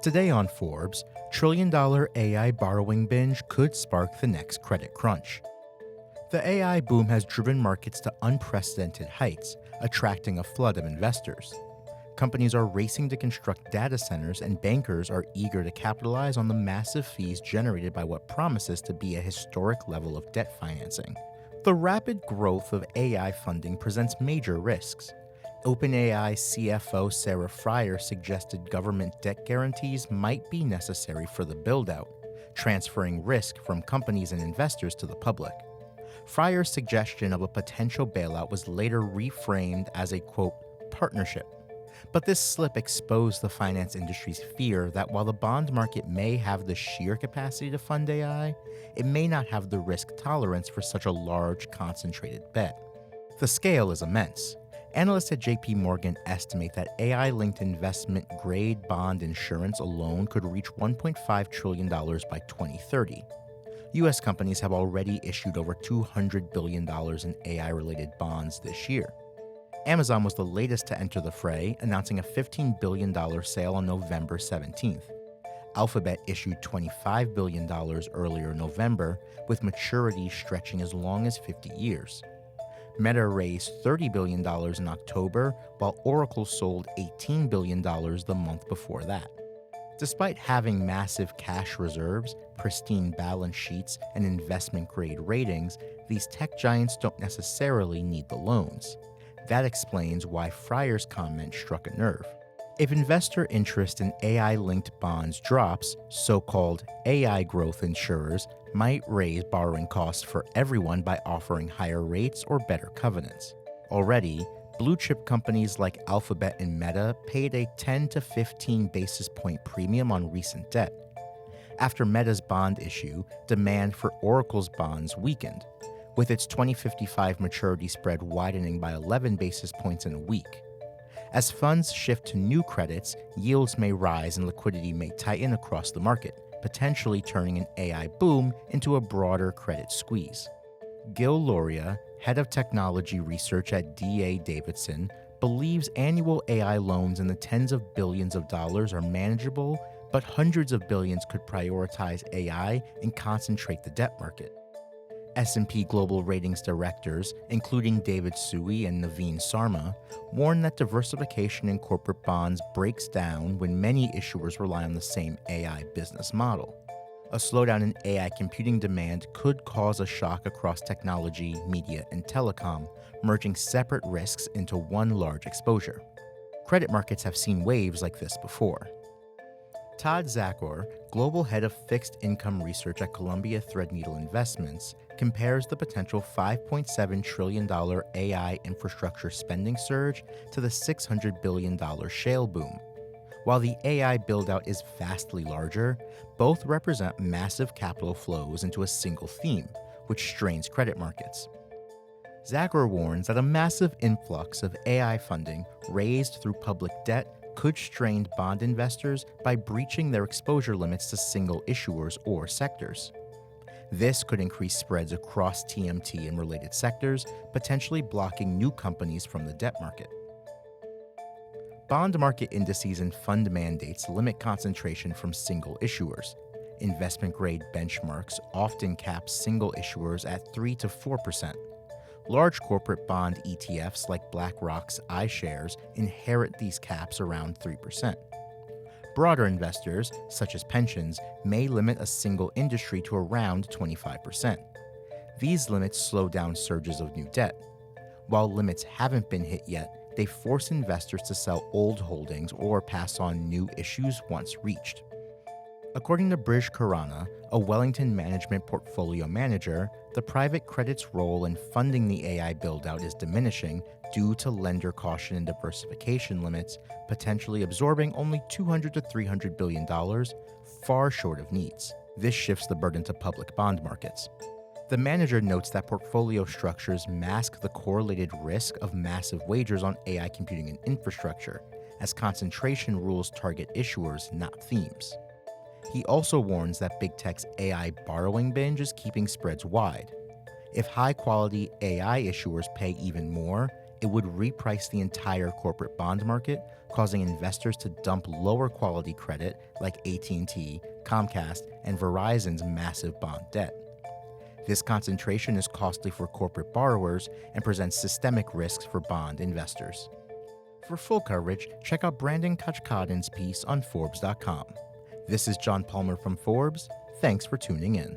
Today on Forbes, trillion-dollar AI borrowing binge could spark the next credit crunch. The AI boom has driven markets to unprecedented heights, attracting a flood of investors. Companies are racing to construct data centers, and bankers are eager to capitalize on the massive fees generated by what promises to be a historic level of debt financing. The rapid growth of AI funding presents major risks. OpenAI CFO Sarah Frier suggested government debt guarantees might be necessary for the build-out, transferring risk from companies and investors to the public. Frier's suggestion of a potential bailout was later reframed as a, quote, partnership. But this slip exposed the finance industry's fear that while the bond market may have the sheer capacity to fund AI, it may not have the risk tolerance for such a large, concentrated bet. The scale is immense. Analysts at JP Morgan estimate that AI-linked investment-grade bond insurance alone could reach $1.5 trillion by 2030. U.S. companies have already issued over $200 billion in AI-related bonds this year. Amazon was the latest to enter the fray, announcing a $15 billion sale on November 17th. Alphabet issued $25 billion earlier in November, with maturities stretching as long as 50 years. Meta raised $30 billion in October, while Oracle sold $18 billion the month before that. Despite having massive cash reserves, pristine balance sheets, and investment-grade ratings, these tech giants don't necessarily need the loans. That explains why Frier's comment struck a nerve. If investor interest in AI-linked bonds drops, so-called AI growth insurers might raise borrowing costs for everyone by offering higher rates or better covenants. Already, blue-chip companies like Alphabet and Meta paid a 10 to 15 basis point premium on recent debt. After Meta's bond issue, demand for Oracle's bonds weakened, with its 2055 maturity spread widening by 11 basis points in a week. As funds shift to new credits, yields may rise and liquidity may tighten across the market, potentially turning an AI boom into a broader credit squeeze. Gil Loria, head of technology research at D.A. Davidson, believes annual AI loans in the tens of billions of dollars are manageable, but hundreds of billions could prioritize AI and concentrate the debt market. S&P Global Ratings directors, including David Sui and Naveen Sarma, warn that diversification in corporate bonds breaks down when many issuers rely on the same AI business model. A slowdown in AI computing demand could cause a shock across technology, media, and telecom, merging separate risks into one large exposure. Credit markets have seen waves like this before. Todd Zakor, global head of fixed income research at Columbia Threadneedle Investments, compares the potential $5.7 trillion AI infrastructure spending surge to the $600 billion shale boom. While the AI buildout is vastly larger, both represent massive capital flows into a single theme, which strains credit markets. Zakor warns that a massive influx of AI funding raised through public debt could strain bond investors by breaching their exposure limits to single issuers or sectors. This could increase spreads across TMT and related sectors, potentially blocking new companies from the debt market. Bond market indices and fund mandates limit concentration from single issuers. Investment-grade benchmarks often cap single issuers at 3 to 4%. Large corporate bond ETFs like BlackRock's iShares inherit these caps around 3%. Broader investors, such as pensions, may limit a single industry to around 25%. These limits slow down surges of new debt. While limits haven't been hit yet, they force investors to sell old holdings or pass on new issues once reached. According to Brij Khurana, a Wellington Management portfolio manager, the private credit's role in funding the AI build-out is diminishing due to lender caution and diversification limits, potentially absorbing only $200 to $300 billion, far short of needs. This shifts the burden to public bond markets. The manager notes that portfolio structures mask the correlated risk of massive wagers on AI computing and infrastructure, as concentration rules target issuers, not themes. He also warns that big tech's AI borrowing binge is keeping spreads wide. If high-quality AI issuers pay even more, it would reprice the entire corporate bond market, causing investors to dump lower quality credit like AT&T, Comcast, and Verizon's massive bond debt. This concentration is costly for corporate borrowers and presents systemic risks for bond investors. For full coverage, check out Brandon Kachkadin's piece on Forbes.com. This is John Palmer from Forbes. Thanks for tuning in.